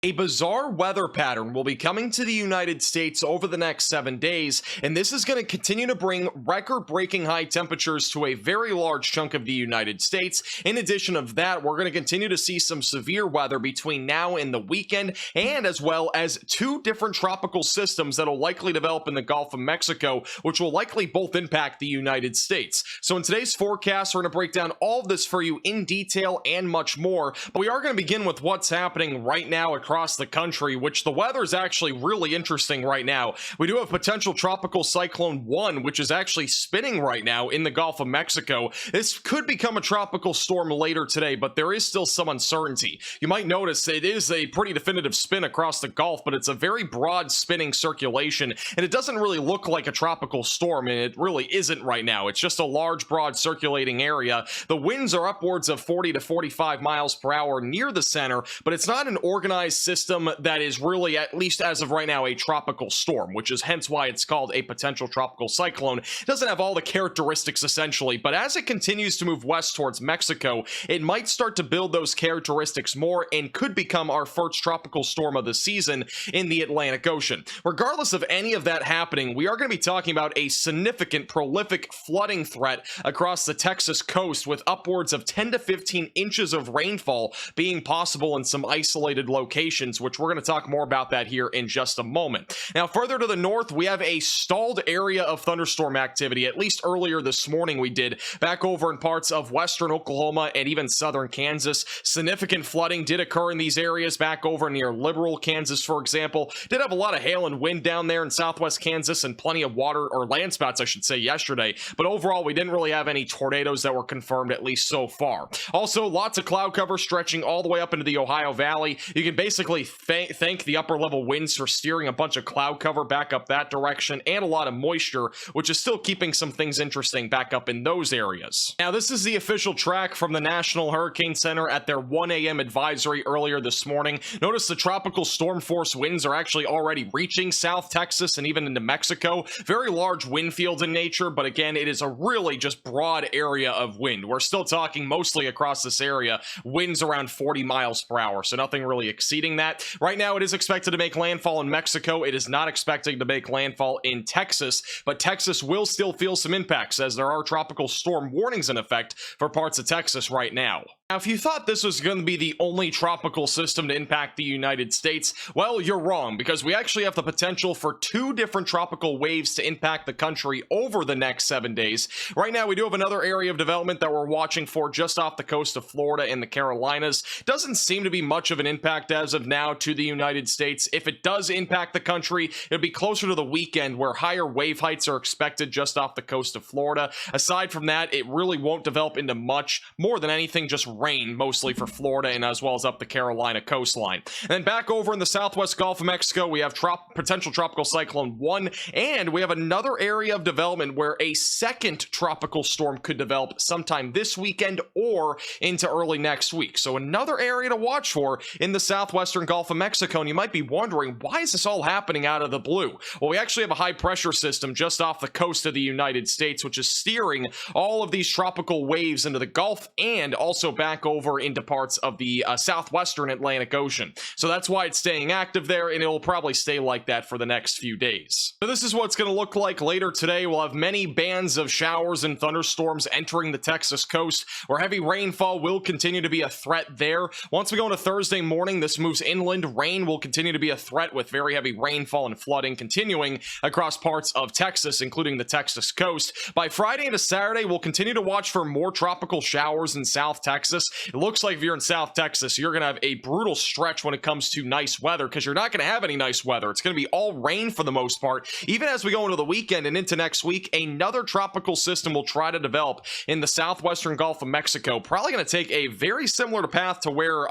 A bizarre weather pattern will be coming to the United States over the next 7 days, and this is going to continue to bring record-breaking high temperatures to a very large chunk of the United States. In addition of that, we're going to continue to see some severe weather between now and the weekend, and as well as two different tropical systems that will likely develop in the Gulf of Mexico, which will likely both impact the United States. So in today's forecast, we're going to break down all of this for you in detail and much more, but we are going to begin with what's happening right now across the country, which the weather is actually really interesting right now. We do have potential tropical cyclone One, which is actually spinning right now in the Gulf of Mexico. This could become a tropical storm later today, but there is still some uncertainty. You might notice it is a pretty definitive spin across the Gulf, but it's a very broad spinning circulation, and it doesn't really look like a tropical storm, and it really isn't right now. It's just a large, broad circulating area. The winds are upwards of 40 to 45 miles per hour near the center, but it's not an organized system that is really, at least as of right now, a tropical storm, which is hence why it's called a potential tropical cyclone. It doesn't have all the characteristics essentially, but as it continues to move west towards Mexico, it might start to build those characteristics more and could become our first tropical storm of the season in the Atlantic Ocean. Regardless of any of that happening, we are going to be talking about a significant, prolific flooding threat across the Texas coast, with upwards of 10 to 15 inches of rainfall being possible in some isolated locations, which we're going to talk more about that here in just a moment. Now, further to the north, we have a stalled area of thunderstorm activity. At least earlier this morning we did, back over in parts of western Oklahoma and even southern Kansas. Significant flooding did occur in these areas back over near Liberal, Kansas, for example. Did have a lot of hail and wind down there in southwest Kansas, and plenty of water, or land spouts I should say, yesterday, but overall we didn't really have any tornadoes that were confirmed, at least so far. Also, lots of cloud cover stretching all the way up into the Ohio Valley. You can basically thank the upper level winds for steering a bunch of cloud cover back up that direction, and a lot of moisture, which is still keeping some things interesting back up in those areas. Now, this is the official track from the National Hurricane Center at their 1 a.m. advisory earlier this morning. Notice the tropical storm force winds are actually already reaching South Texas and even into Mexico. Very large wind fields in nature, but again, it is a really just broad area of wind. We're still talking mostly across this area, winds around 40 miles per hour, so nothing really exceeding that. Right now, it is expected to make landfall in Mexico. It is not expected to make landfall in Texas, but Texas will still feel some impacts, as there are tropical storm warnings in effect for parts of Texas right now. Now, if you thought this was going to be the only tropical system to impact the United States, well, you're wrong, because we actually have the potential for two different tropical waves to impact the country over the next 7 days. Right now, we do have another area of development that we're watching for just off the coast of Florida and the Carolinas. Doesn't seem to be much of an impact as of now to the United States. If it does impact the country, it'll be closer to the weekend, where higher wave heights are expected just off the coast of Florida. Aside from that, it really won't develop into much. More than anything, just rain, mostly for Florida and as well as up the Carolina coastline. And then back over in the southwest Gulf of Mexico, we have potential tropical cyclone One, and we have another area of development where a second tropical storm could develop sometime this weekend or into early next week. So another area to watch for in the southwestern Gulf of Mexico. And you might be wondering, why is this all happening out of the blue? Well, we actually have a high pressure system just off the coast of the United States, which is steering all of these tropical waves into the Gulf and also back over into parts of the southwestern Atlantic Ocean. So that's why it's staying active there, and it will probably stay like that for the next few days. So this is what it's going to look like later today. We'll have many bands of showers and thunderstorms entering the Texas coast, where heavy rainfall will continue to be a threat there. Once we go into Thursday morning, this moves inland. Rain will continue to be a threat, with very heavy rainfall and flooding continuing across parts of Texas, including the Texas coast. By Friday into Saturday, we'll continue to watch for more tropical showers in South Texas. It looks like if you're in South Texas, you're going to have a brutal stretch when it comes to nice weather, because you're not going to have any nice weather. It's going to be all rain for the most part. Even as we go into the weekend and into next week, another tropical system will try to develop in the southwestern Gulf of Mexico. Probably going to take a very similar path to where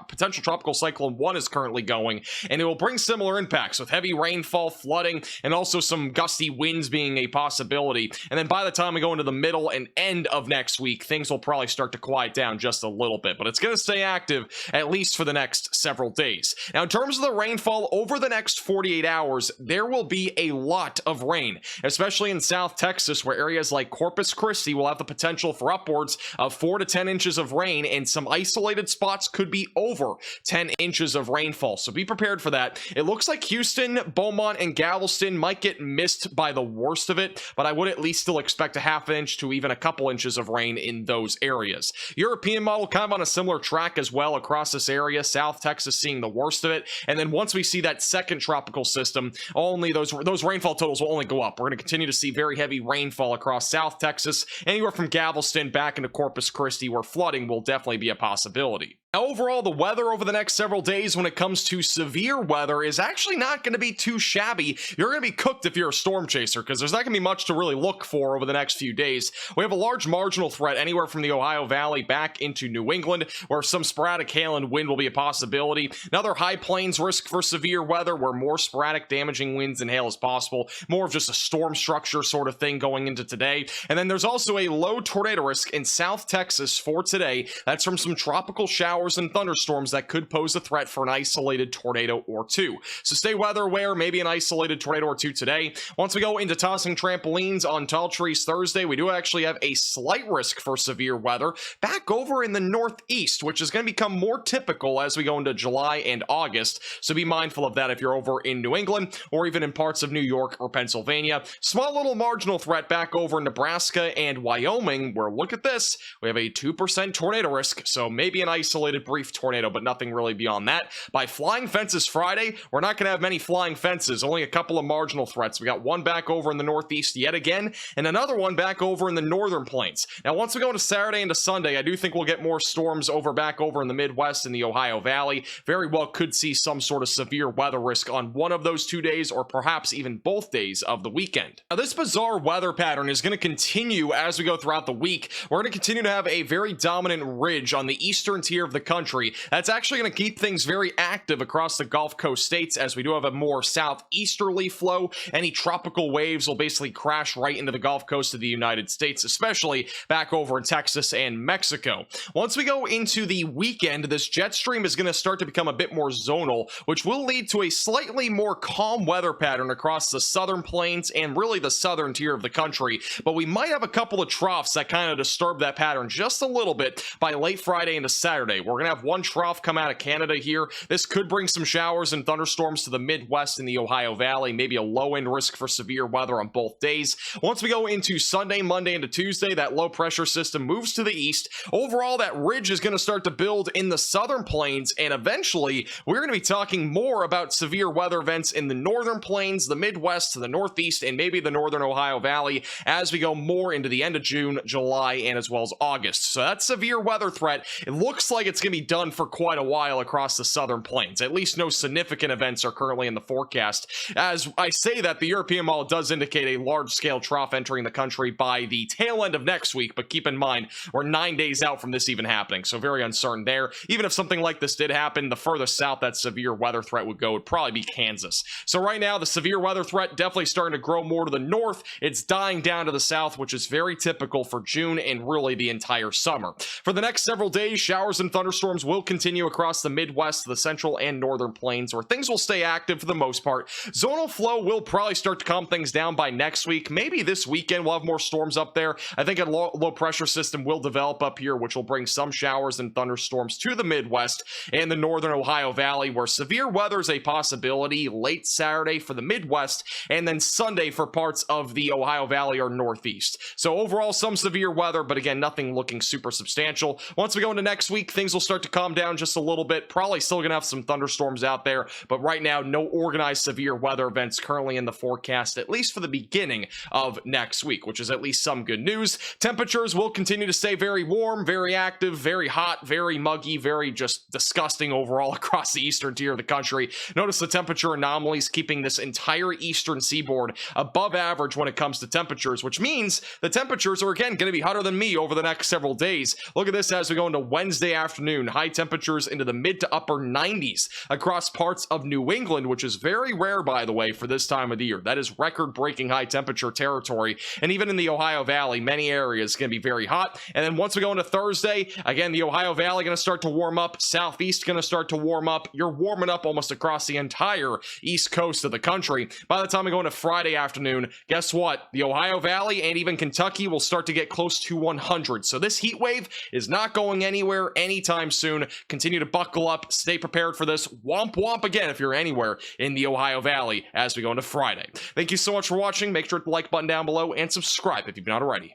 potential tropical cyclone One is currently going, and it will bring similar impacts with heavy rainfall, flooding, and also some gusty winds being a possibility. And then by the time we go into the middle and end of next week, things will probably start to quiet down just just a little bit, but it's going to stay active at least for the next several days. Now, in terms of the rainfall over the next 48 hours, there will be a lot of rain, especially in South Texas, where areas like Corpus Christi will have the potential for upwards of 4 to 10 inches of rain, and some isolated spots could be over 10 inches of rainfall. So be prepared for that. It looks like Houston, Beaumont, and Galveston might get missed by the worst of it, but I would at least still expect a half inch to even a couple inches of rain in those areas. European model kind of on a similar track as well across this area. South Texas seeing the worst of it, and then once we see that second tropical system, only those rainfall totals will only go up. We're going to continue to see very heavy rainfall across South Texas, anywhere from Galveston back into Corpus Christi, where flooding will definitely be a possibility. Now, overall, the weather over the next several days when it comes to severe weather is actually not going to be too shabby. You're going to be cooked if you're a storm chaser, because there's not going to be much to really look for over the next few days. We have a large marginal threat anywhere from the Ohio Valley back into New England, where some sporadic hail and wind will be a possibility. Another high plains risk for severe weather, where more sporadic damaging winds and hail is possible. More of just a storm structure sort of thing going into today. And then there's also a low tornado risk in South Texas for today. That's from some tropical showers and thunderstorms that could pose a threat for an isolated tornado or two. So stay weather aware, maybe an isolated tornado or two today. Once we go into tossing trampolines on Tall Trees Thursday, we do actually have a slight risk for severe weather back over in the northeast, which is going to become more typical as we go into July and August. So be mindful of that if you're over in New England or even in parts of New York or Pennsylvania. Small little marginal threat back over in Nebraska and Wyoming, where look at this, we have a 2% tornado risk, so maybe an isolated brief tornado, but nothing really beyond that. By flying fences Friday, we're not going to have many flying fences, only a couple of marginal threats. We got one back over in the northeast yet again, and another one back over in the northern plains. Now, once we go into Saturday into Sunday, I do think we'll get more storms back over in the Midwest and the Ohio Valley. Very well could see some sort of severe weather risk on one of those 2 days, or perhaps even both days of the weekend. Now, this bizarre weather pattern is going to continue as we go throughout the week. We're going to continue to have a very dominant ridge on the eastern tier of the country. That's actually going to keep things very active across the Gulf Coast states, as we do have a more southeasterly flow. Any tropical waves will basically crash right into the Gulf Coast of the United States, especially back over in Texas and Mexico. Once we go into the weekend, this jet stream is going to start to become a bit more zonal, which will lead to a slightly more calm weather pattern across the southern plains and really the southern tier of the country. But we might have a couple of troughs that kind of disturb that pattern just a little bit by late Friday into Saturday. We're going to have one trough come out of Canada here. This could bring some showers and thunderstorms to the Midwest and the Ohio Valley, maybe a low-end risk for severe weather on both days. Once we go into Sunday, Monday, into Tuesday, that low pressure system moves to the east. Overall, that ridge is going to start to build in the southern plains, and eventually we're going to be talking more about severe weather events in the northern plains, the Midwest, the northeast, and maybe the northern Ohio Valley as we go more into the end of June, July, and as well as August. So that severe weather threat, it looks like it's going to be done for quite a while across the southern plains. At least no significant events are currently in the forecast. As I say that, the European model does indicate a large-scale trough entering the country by the tail end of next week, but keep in mind, we're 9 days out from this even happening, so very uncertain there. Even if something like this did happen, the furthest south that severe weather threat would go would probably be Kansas. So right now, the severe weather threat definitely starting to grow more to the north. It's dying down to the south, which is very typical for June and really the entire summer. For the next several days, showers and thunderstorms will continue across the Midwest, the central and northern plains, where things will stay active for the most part. Zonal flow will probably start to calm things down by next week. Maybe this weekend we'll have more storms up there. I think a low pressure system will develop up here, which will bring some showers and thunderstorms to the Midwest and the northern Ohio Valley, where severe weather is a possibility late Saturday for the Midwest and then Sunday for parts of the Ohio Valley or Northeast. So overall, some severe weather, but again, nothing looking super substantial. Once we go into next week, things will start to calm down just a little bit. Probably still going to have some thunderstorms out there, but right now, no organized severe weather events currently in the forecast, at least for the beginning of next week, which is at least some good news. Temperatures will continue to stay very warm, very active, very hot, very muggy, very just disgusting overall across the eastern tier of the country. Notice the temperature anomalies keeping this entire eastern seaboard above average when it comes to temperatures, which means the temperatures are again going to be hotter than me over the next several days. Look at this as we go into Wednesday afternoon afternoon, high temperatures into the mid to upper 90s across parts of New England, which is very rare, by the way, for this time of the year. That is record-breaking high temperature territory. And even in the Ohio Valley, many areas going to be very hot. And then once we go into Thursday, again, the Ohio Valley going to start to warm up. Southeast going to start to warm up. You're warming up almost across the entire east coast of the country. By the time we go into Friday afternoon, guess what? The Ohio Valley and even Kentucky will start to get close to 100. So this heat wave is not going anywhere anytime soon. Continue to buckle up. Stay prepared for this. Womp womp again if you're anywhere in the Ohio Valley as we go into Friday. Thank you so much for watching. Make sure to like the button down below and subscribe if you've not already.